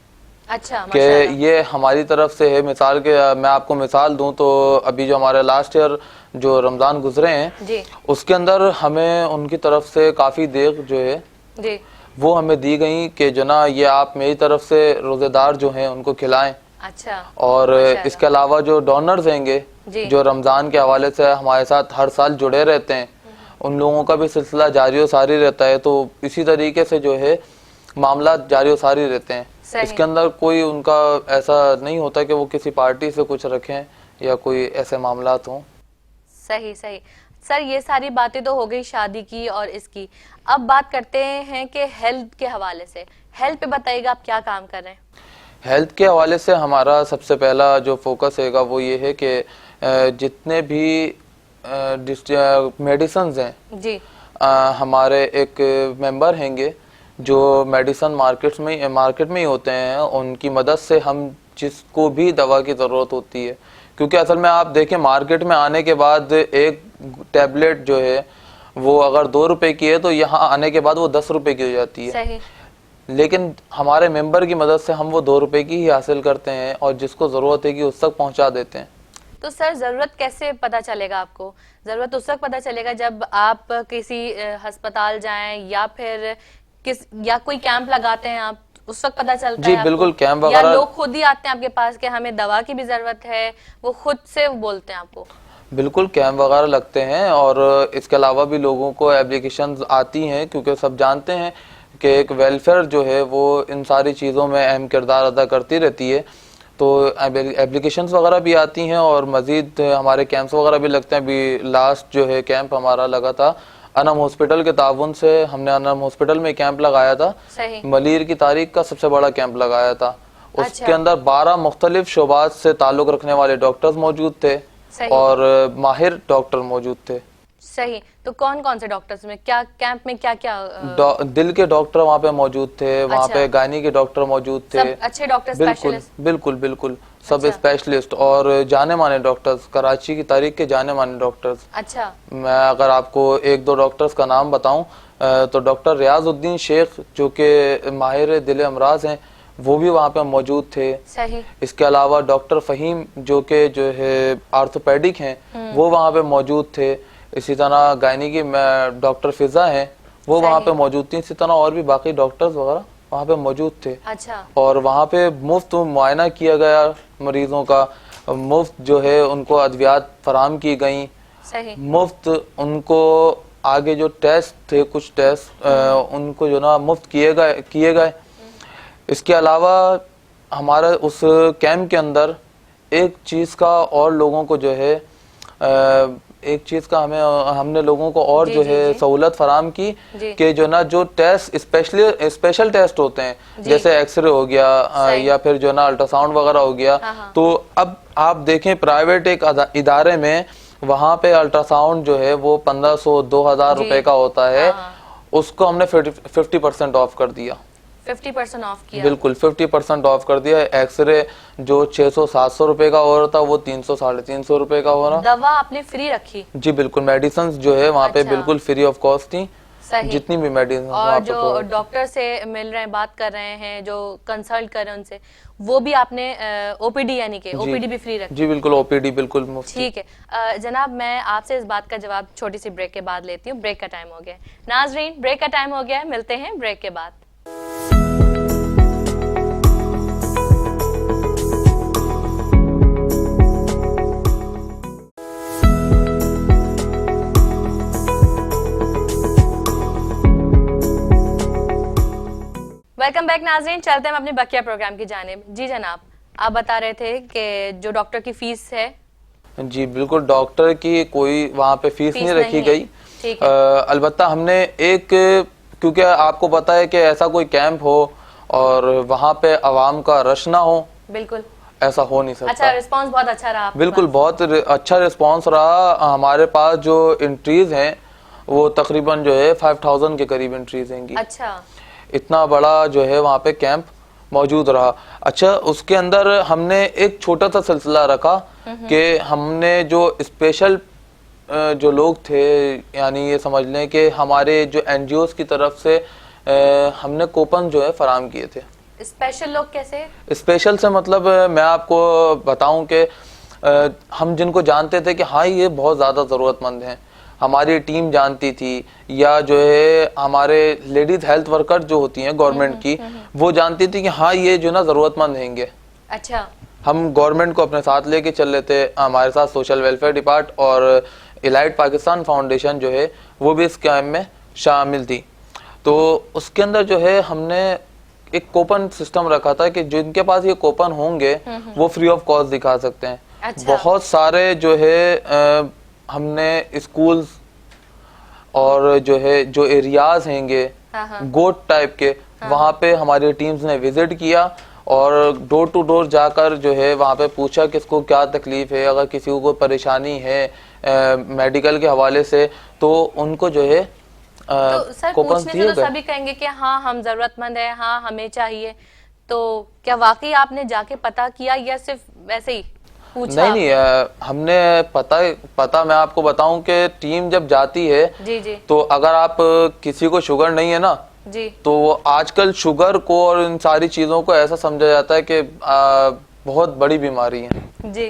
अच्छा, कि माशाल्लाह। ये हमारी तरफ से है। मिसाल के मैं आपको मिसाल दूं तो अभी जो हमारे लास्ट ईयर जो रमज़ान गुजरे हैं जी उसके अंदर हमें उनकी तरफ से काफ़ी देर जो है जी, वो हमें दी गई कि जो ना ये आप मेरी तरफ से रोज़ेदार जो हैं उनको खिलाएं। अच्छा, और माशाल्लाह। इसके अलावा जो डोनर्स हैंगे जी जो रमज़ान के हवाले से हमारे साथ हर साल जुड़े रहते हैं, उन लोगों का भी सिलसिला जारी और सारी रहता है। तो इसी तरीके से जो है मामला जारी और सारी रहते हैं। सही। इसके अंदर कोई उनका ऐसा नहीं होता कि वो किसी पार्टी से कुछ रखें या कोई ऐसे मामलात हों। सही सही। सर ये सारी बातें तो हो गई शादी की और इसकी, अब बात करते हैं कि हेल्थ के हवाले से। हेल्थ पे बताइएगा आप क्या काम कर रहे हैं? हेल्थ के हवाले से हमारा सबसे पहला जो फोकस हैगा वो ये है कि जितने भी मेडिसिन हैं, जी हमारे एक मेंबर हैंगे जो मेडिसिन मार्केट में ही होते हैं, उनकी मदद से हम जिसको भी दवा की ज़रूरत होती है, क्योंकि असल में आप देखें मार्केट में आने के बाद एक टैबलेट जो है वो अगर 2 रुपए की है तो यहाँ आने के बाद वो 10 रुपए की हो जाती है। सही। लेकिन हमारे मेंबर की मदद से हम वो 2 रुपए की ही हासिल करते हैं और जिसको ज़रूरत है कि उस तक पहुँचा देते हैं। तो सर ज़रूरत कैसे पता चलेगा आपको? ज़रूरत उस वक्त पता चलेगा जब आप किसी अस्पताल जाएं या फिर या कोई कैंप लगाते हैं आप, उस वक्त पता चलता जी है आपको? बिल्कुल, कैंप या वगैरह लोग खुद ही आते हैं आपके पास कि हमें दवा की भी ज़रूरत है, वो खुद से बोलते हैं आपको? बिल्कुल कैंप वगैरह लगते हैं और इसके अलावा भी लोगों को एप्लीकेशन आती हैं, क्योंकि सब जानते हैं कि एक वेलफेयर जो है वो इन सारी चीज़ों में अहम किरदार अदा करती रहती है। तो एप्लीकेशंस वगैरह भी आती हैं और मज़ीद हमारे कैंप्स वगैरह भी लगते हैं। अभी लास्ट जो है कैंप हमारा लगा था अनम हॉस्पिटल के ताउन से, हमने अनम हॉस्पिटल में कैंप लगाया था। सही। मलीर की तारीख का सबसे बड़ा कैंप लगाया था। उसके अच्छा। अंदर 12 मुख्तलिफ शोबात से ताल्लुक़ रखने वाले डॉक्टर्स मौजूद थे सही। और माहिर डॉक्टर मौजूद थे। सही। तो कौन कौन से डॉक्टर्स में क्या कैंप में क्या क्या दिल के डॉक्टर वहाँ पे मौजूद थे, वहाँ अच्छा। पे गायनी के डॉक्टर मौजूद थे। सब अच्छे डॉक्टर, बिल्कुल स्पेशलिस्ट? बिल्कुल बिल्कुल सब अच्छा। स्पेशलिस्ट और जाने माने डॉक्टर्स, कराची की तारीख के जाने माने डॉक्टर्स। अच्छा। मैं अगर आपको 1-2 डॉक्टर्स का नाम बताऊं तो डॉक्टर रियाजुद्दीन शेख जो कि माहिर दिल अमराज हैं वो भी वहाँ पे मौजूद थे। सही। इसके अलावा डॉक्टर फ़हीम जो है आर्थोपेडिक हैं वो वहाँ पे मौजूद थे। इसी तरह गायनी की डॉक्टर फिजा हैं वो वहाँ पे मौजूद थी। इसी तरह और भी बाकी डॉक्टर्स वगैरह वहाँ पे मौजूद थे। अच्छा। और वहाँ पे मुफ्त मुआयना किया गया मरीजों का, मुफ्त जो है उनको अद्वियात फराम की गई, सही। मुफ्त उनको आगे जो टेस्ट थे कुछ टेस्ट उनको जो ना मुफ्त किए गए। इसके अलावा हमारा उस कैंप के अंदर एक चीज़ का और लोगों को जो है एक चीज़ का हमने लोगों को और जो है सहूलत फराम की कि जो ना जो टेस्ट स्पेशल टेस्ट होते हैं जैसे एक्सरे हो गया या फिर जो ना अल्ट्रासाउंड वगैरह हो गया, तो अब आप देखें प्राइवेट एक इदारे में वहाँ पे अल्ट्रासाउंड जो है वो 1500-2000 रुपए का होता है, उसको हमने 50% ऑफ कर दिया। 50% ऑफ किया। बिल्कुल 50% ऑफ कर दिया। एक्सरे जो 600-700 रुपए का हो रहा था वो 300-350 रुपए का हो रहा। दवा आपने फ्री रखी? जी बिल्कुल, मेडिसिन जो है वहाँ पे अच्छा। बिल्कुल फ्री ऑफ कॉस्ट थी। सही। जितनी भी मेडिसिन और जो डॉक्टर से मिल रहे हैं, बात कर रहे हैं, जो कंसल्ट कर रहे हैं उनसे, वो भी आपने ओपीडी यानी कि ओपीडी भी फ्री रखी? जी बिल्कुल, ओपीडी बिल्कुल मुफ्त। ठीक है जनाब, मैं आपसे इस बात का जवाब छोटी सी ब्रेक के बाद लेती हूँ। ब्रेक का टाइम हो गया है नाजरीन, ब्रेक का टाइम हो गया है, मिलते हैं ब्रेक के बाद। वेलकम बैक नाजरीन, चलते हैं हम अपने बकिया प्रोग्राम की जानिब। जी जनाब, आप बता रहे थे कि जो डॉक्टर की फीस है। जी बिल्कुल, डॉक्टर की कोई वहाँ पे फीस नहीं रखी गई। ठीक है। अलबत्ता हमने एक, क्योंकि आपको पता है कि ऐसा कोई कैंप हो और वहाँ पे आवाम का रश ना हो, बिल्कुल ऐसा हो नहीं सकता। अच्छा, रिस्पांस बहुत अच्छा रहा आपके बिल्कुल, बहुत अच्छा रिस्पांस रहा। हमारे पास जो एंट्रीज हैं वो तकरीबन जो है 5000 के करीब एंट्रीज हैं। अच्छा, इतना बड़ा जो है वहाँ पे कैंप मौजूद रहा। अच्छा, उसके अंदर हमने एक छोटा सा सिलसिला रखा कि हमने जो स्पेशल जो लोग थे, यानी ये समझ लें कि हमारे जो एनजीओज की तरफ से हमने कूपन जो है फराम किए थे। स्पेशल लोग कैसे? स्पेशल से मतलब मैं आपको बताऊं कि हम जिनको जानते थे कि हाँ ये बहुत ज़्यादा ज़रूरतमंद हैं, हमारी टीम जानती थी, या जो है हमारे लेडीज हेल्थ वर्कर जो होती हैं गवर्नमेंट की, वो जानती थी कि हाँ ये जो ना ज़रूरतमंद हैंगे। अच्छा, हम गवर्नमेंट को अपने साथ लेके चल रहे थे। हमारे साथ सोशल वेलफेयर डिपार्ट और इलाइट पाकिस्तान फाउंडेशन जो है वो भी इस कैंप में शामिल थी। तो उसके अंदर जो है हमने एक कूपन सिस्टम रखा था कि जिनके पास ये कूपन होंगे वो फ्री ऑफ कॉस्ट दिखा सकते हैं। अच्छा। बहुत सारे जो है हमने स्कूल्स और जो है जो एरियाज हैंगे गोट टाइप के, वहाँ पे हमारी टीम्स ने विजिट किया और डोर टू डोर जाकर जो है वहाँ पे पूछा किसको क्या तकलीफ है, अगर किसी को कोई परेशानी है मेडिकल के हवाले से तो उनको जो है तो सर पूछने से तो सभी कहेंगे कि हाँ हम जरूरतमंद है, हाँ हमें चाहिए। तो क्या वाकई आपने जाके पता किया या सिर्फ वैसे ही पूछा? नहीं, हमने पता मैं आपको बताऊं कि टीम जब जाती है जी तो अगर आप किसी को शुगर नहीं है ना जी, तो आजकल शुगर को और इन सारी चीजों को ऐसा समझा जाता है कि बहुत बड़ी बीमारी है जी।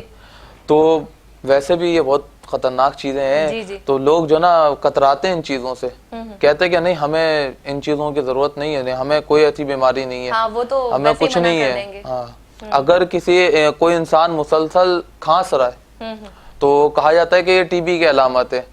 तो वैसे भी ये बहुत खतरनाक चीजें हैं। जी। तो लोग जो ना कतराते हैं इन चीजों से, कहते हैं कि नहीं हमें इन चीजों की जरूरत नहीं है, नहीं हमें कोई ऐसी बीमारी नहीं है, हाँ, वो तो हमें कुछ नहीं है। हाँ, अगर कोई इंसान मुसलसल खांस रहा है तो कहा जाता है कि ये टीबी की अलामत है।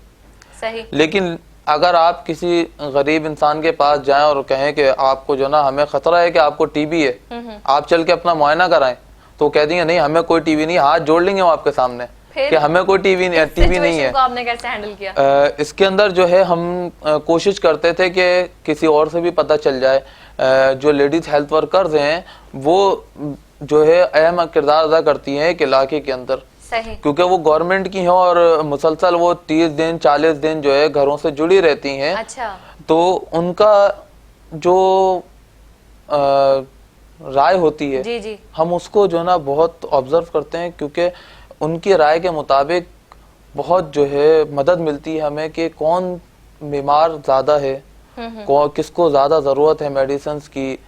सही। लेकिन अगर आप किसी गरीब इंसान के पास जाएं और कहें कि आपको जो ना हमें खतरा है कि आपको टीबी है, आप चल के अपना मुआयना कराएं, तो कह देंगे नहीं हमें कोई टीबी नहीं, हाथ जोड़ लेंगे वो आपके सामने कि हमें कोई टीबी नहीं है। को आपने कैसे हैंडल किया? इसके अंदर जो है हम कोशिश करते थे कि किसी और से भी पता चल जाए। जो लेडीज हेल्थ वर्कर्स हैं वो जो है अहम किरदार अदा करती हैं एक इलाके के अंदर। सही। क्योंकि वो गवर्नमेंट की हैं और मुसलसल वो 30 दिन 40 दिन जो है घरों से जुड़ी रहती हैं। अच्छा। तो उनका जो राय होती है जी। हम उसको जो ना बहुत ऑब्जर्व करते हैं, क्योंकि उनकी राय के मुताबिक बहुत जो है मदद मिलती है हमें कि कौन बीमार ज्यादा है, किसको ज्यादा जरूरत है मेडिसिन की।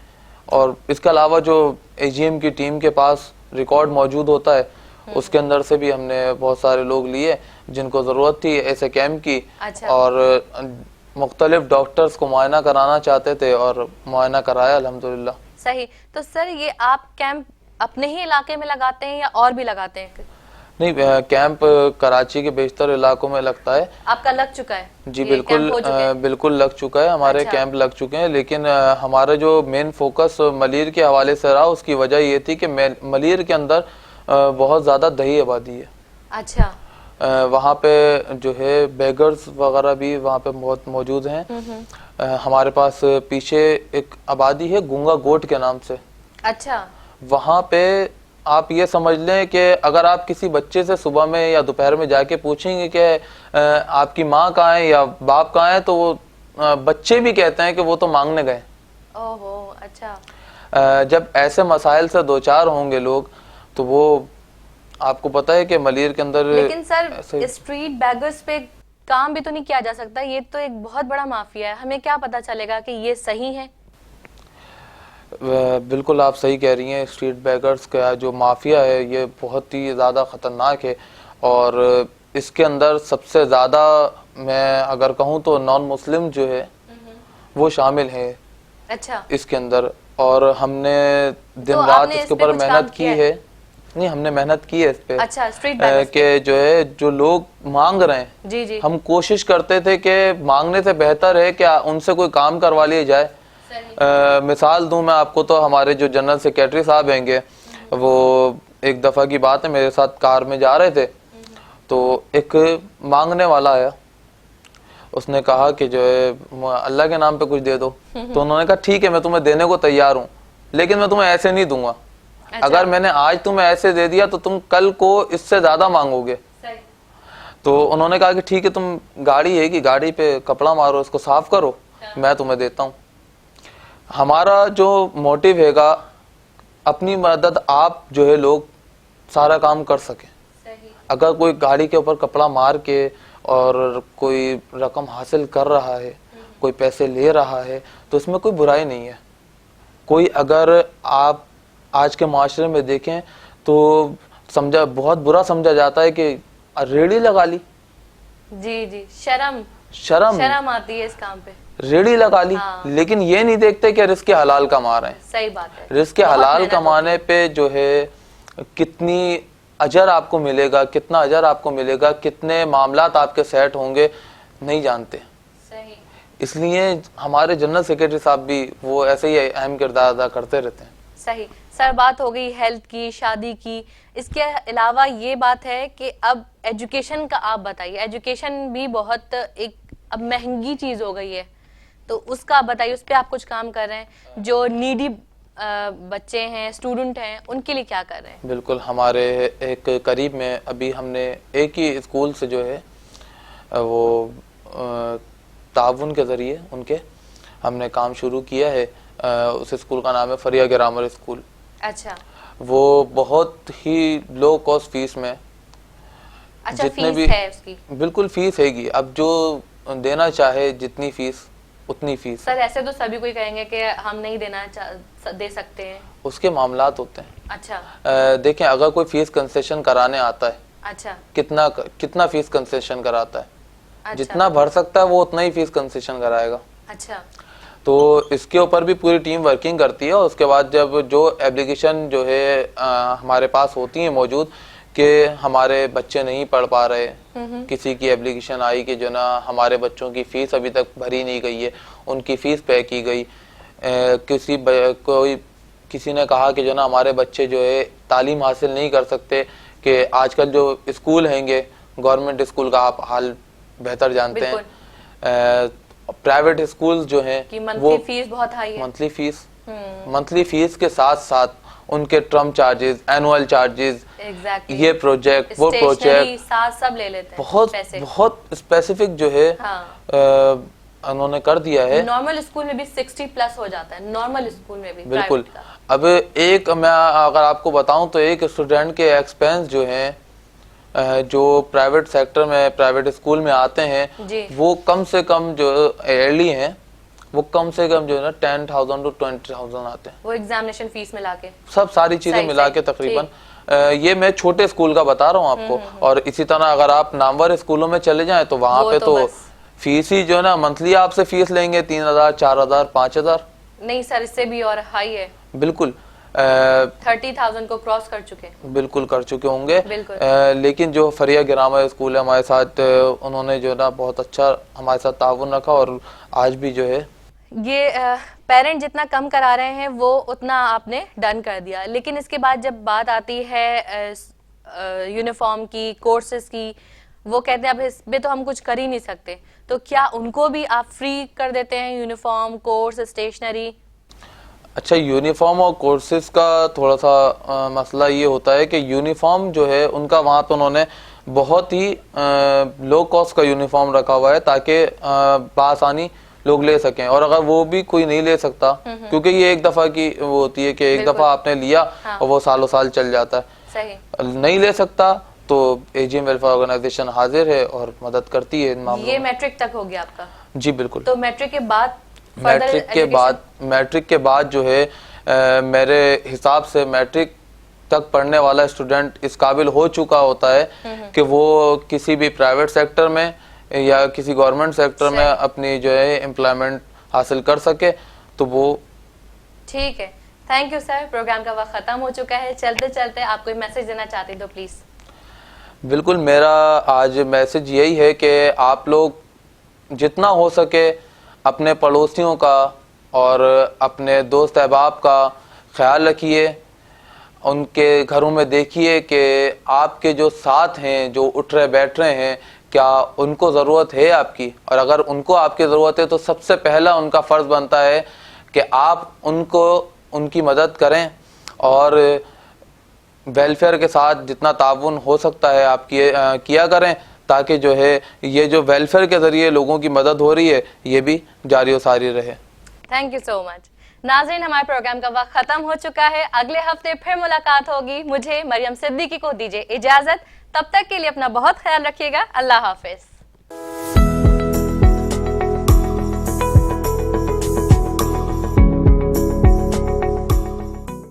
और इसके अलावा जो एजीएम की टीम के पास रिकॉर्ड मौजूद होता है उसके अंदर से भी हमने बहुत सारे लोग लिए जिनको जरूरत थी ऐसे कैंप की। अच्छा। और मुख्तलिफ डॉक्टर्स को मुआयना कराना चाहते थे और मुआयना कराया अल्हम्दुलिल्लाह। सही। तो सर ये आप कैंप अपने ही इलाके में लगाते हैं या और भी लगाते हैं? नहीं, कैंप कराची के बेशतर इलाकों में लगता है। आपका लग चुका है? जी बिल्कुल लग चुका है, हमारे अच्छा। कैंप लग चुके हैं। लेकिन हमारा जो मेन फोकस मलीर के हवाले से रहा उसकी वजह ये थी कि मलीर के अंदर बहुत ज्यादा दही आबादी है। अच्छा। वहाँ पे जो है बेगर्स वगैरह भी वहाँ पे बहुत मौजूद हैं। हमारे पास पीछे एक आबादी है गूंगा गोट के नाम से। अच्छा। वहाँ पे आप ये समझ लें कि अगर आप किसी बच्चे से सुबह में या दोपहर में जाके पूछेंगे कि आपकी माँ कहाँ है या बाप कहाँ है, तो वो बच्चे भी कहते हैं कि वो तो मांगने गए। ओहो, अच्छा। जब ऐसे मसाइल से दो चार होंगे लोग, तो वो आपको पता है कि मलीर के अंदर लेकिन सर ऐसे स्ट्रीट बैगर्स पे काम भी तो नहीं किया जा सकता? ये तो एक बहुत बड़ा माफिया है, हमें क्या पता चलेगा कि ये सही है? बिल्कुल आप सही कह रही हैं। स्ट्रीट बैगर्स का जो माफिया है ये बहुत ही ज़्यादा ख़तरनाक है, और इसके अंदर सबसे ज़्यादा मैं अगर कहूँ तो नॉन मुस्लिम जो है वो शामिल है अच्छा, इसके अंदर। और हमने दिन तो रात आपने इस इसके पे ऊपर कुछ मेहनत काम की किया है। नहीं, हमने मेहनत की है इस पे। अच्छा, स्ट्रीट बैगर्स पे। कि जो है जो लोग मांग रहे हैं, जी जी, हम कोशिश करते थे कि मांगने से बेहतर है कि उनसे कोई काम करवा लिया जाए। सही। मिसाल दूं मैं आपको, तो हमारे जो जनरल सेक्रेटरी साहब हैंगे, वो एक दफ़ा की बात है, मेरे साथ कार में जा रहे थे, तो एक मांगने वाला आया। उसने कहा कि जो है अल्लाह के नाम पे कुछ दे दो। तो उन्होंने कहा ठीक है, मैं तुम्हें देने को तैयार हूँ, लेकिन मैं तुम्हें ऐसे नहीं दूंगा। अच्छा। अगर मैंने आज तुम्हें ऐसे दे दिया तो तुम कल को इससे ज्यादा मांगोगे। सही। तो उन्होंने कहा कि ठीक है, तुम गाड़ी है कि गाड़ी पे कपड़ा मारो, इसको साफ करो, मैं तुम्हें देता हूँ। हमारा जो मोटिव हैगा, अपनी मदद आप जो है लोग सारा काम कर सके। सही। अगर कोई गाड़ी के ऊपर कपड़ा मार के और कोई रकम हासिल कर रहा है, कोई पैसे ले रहा है, तो इसमें कोई बुराई नहीं है। कोई अगर आप आज के माशरे में देखें तो समझा बहुत बुरा समझा जाता है कि रेड़ी लगा ली। जी जी, शर्म शर्म शर्म आती है इस काम पे। रेड़ी लगा ली। हाँ। लेकिन ये नहीं देखते कि रिस्क हलाल कमा रहे हैं। सही बात है। रिस्क बहुत हलाल मेहनत कमाने पे जो है कितनी अजर आपको मिलेगा, कितना अजर आपको मिलेगा, कितने मामलात आपके सेट होंगे, नहीं जानते। सही। इसलिए हमारे जनरल सेक्रेटरी साहब भी वो ऐसे ही अहम किरदार अदा करते रहते हैं। सही। सर, बात हो गई हेल्थ की, शादी की, इसके अलावा ये बात है कि अब एजुकेशन का आप बताइए। एजुकेशन भी बहुत एक अब महंगी चीज हो गई है, तो उसका आप बताइए, उस पर आप कुछ काम कर रहे हैं? जो नीडी बच्चे हैं, स्टूडेंट हैं, उनके लिए क्या कर रहे हैं? बिल्कुल, हमारे एक करीब में अभी हमने एक ही स्कूल से जो है वो ताउन के ज़रिए उनके हमने काम शुरू किया है। उस स्कूल का नाम है फरिया ग्रामर स्कूल। अच्छा। वो बहुत ही लो कॉस्ट फीस में, अच्छा, जितने फीस भी है उसकी? बिल्कुल फीस हैगी। अब जो देना चाहे जितनी फीस उतनी फीस। सर, ऐसे तो सभी कोई कहेंगे कि हम नहीं दे सकते हैं। उसके मामलात होते हैं। अच्छा। देखें, अगर कोई फीस कंसेशन कराने आता है, अच्छा। कितना फीस कंसेशन कराता है? अच्छा। जितना भर सकता है वो उतना ही फीस कंसेशन कराएगा। अच्छा। तो इसके ऊपर भी पूरी टीम वर्किंग करती है। उसके बाद जब जो एप्लीकेशन जो है हमारे पास होती है मौजूद कि हमारे बच्चे नहीं पढ़ पा रहे, किसी की एप्लीकेशन आई कि जो ना हमारे बच्चों की फीस अभी तक भरी नहीं गई है, उनकी फीस पे की गई, किसी ने कहा कि जो ना हमारे बच्चे जो है तालीम हासिल नहीं कर सकते, कि आजकल जो स्कूल हैंगे गवर्नमेंट स्कूल का आप हाल बेहतर जानते हैं, प्राइवेट स्कूल जो हैं कि मंथली फीस बहुत हाई है। मंथली फीस के साथ साथ उनके टर्म चार्जेस, एनुअल चार्जेस, ये प्रोजेक्ट वो प्रोजेक्ट साथ सब ले लेते हैं। बहुत बहुत स्पेसिफिक जो है उन्होंने कर दिया है। नॉर्मल स्कूल में भी 60 प्लस हो जाता है, नॉर्मल स्कूल में भी। बिल्कुल। अब एक मैं अगर आपको बताऊं तो एक स्टूडेंट के एक्सपेंस जो हैं जो प्राइवेट सेक्टर में प्राइवेट स्कूल में आते हैं, वो कम से कम जो ईयरली हैं वो कम से कम जो है ना 10,000 to 20,000 आते हैं। वो एग्जामिनेशन फीस मिला के, सब सारी चीजें मिला के तकरीबन। ये मैं छोटे स्कूल का बता रहा हूँ आपको। और इसी तरह अगर आप नामवर स्कूलों में चले जाएं तो वहां पे तो फीस ही जो है ना मंथली आपसे फीस लेंगे 3,000, 4,000, 5,000। नहीं सर, इससे भी और हाई है। बिल्कुल 30,000 को क्रॉस कर चुके। बिल्कुल कर चुके होंगे। लेकिन जो फरिया ग्रामर स्कूल है हमारे साथ, उन्होंने जो ना बहुत अच्छा हमारे साथ ताउन रखा और आज भी जो है ये पेरेंट जितना कम करा रहे हैं वो उतना आपने डन कर दिया। लेकिन इसके बाद जब बात आती है यूनिफॉर्म की, कोर्सेज की, वो कहते हैं अब इस पे तो हम कुछ कर ही नहीं सकते, तो क्या उनको भी आप फ्री कर देते हैं यूनिफॉर्म, कोर्स, स्टेशनरी? अच्छा, यूनिफॉर्म और कोर्सेज का थोड़ा सा मसला ये होता है कि यूनिफॉर्म जो है उनका वहाँ पे उन्होंने बहुत ही लो कॉस्ट का यूनिफॉर्म रखा हुआ है ताकि बासानी लोग ले सकें। और अगर वो भी कोई नहीं ले सकता, क्योंकि ये एक दफ़ा की वो होती है कि एक दफ़ा आपने लिया और वो सालों साल चल जाता है, सही। नहीं ले सकता तो AGM वेलफेयर ऑर्गेनाइजेशन हाजिर है और मदद करती है इन मामलों ये में। मैट्रिक तक हो गया आपका? जी बिल्कुल। तो मैट्रिक के बाद मैट्रिक के बाद जो है मेरे हिसाब से मैट्रिक तक पढ़ने वाला स्टूडेंट इस काबिल हो चुका होता है कि वो किसी भी प्राइवेट सेक्टर में या किसी गवर्नमेंट सेक्टर में अपनी जो है एम्प्लॉयमेंट हासिल कर सके, तो वो ठीक है। Thank you sir. प्रोग्राम का वक्त खत्म हो चुका है, चलते चलते आप कोई मैसेज देना चाहते हैं तो प्लीज। बिल्कुल, मेरा आज मैसेज यही है कि आप लोग जितना हो सके अपने पड़ोसियों का और अपने दोस्त अहबाब का ख्याल रखिए, उनके घरों में देखिए कि आपके जो साथ हैं, जो उठ रहे बैठ रहे हैं, क्या उनको ज़रूरत है आपकी, और अगर उनको आपकी ज़रूरत है तो सबसे पहला उनका फ़र्ज़ बनता है कि आप उनको उनकी मदद करें और वेलफेयर के साथ जितना ताउन हो सकता है आप किया करें, ताकि जो है ये जो वेलफेयर के ज़रिए लोगों की मदद हो रही है ये भी जारी और सारी रहे। Thank you so much. नाज़रीन, हमारे प्रोग्राम का वक्त खत्म हो चुका है। अगले हफ्ते फिर मुलाकात होगी। मुझे मरियम सिद्दीकी को दीजिए इजाजत। तब तक के लिए अपना बहुत ख्याल रखिएगा। अल्लाह हाफिज।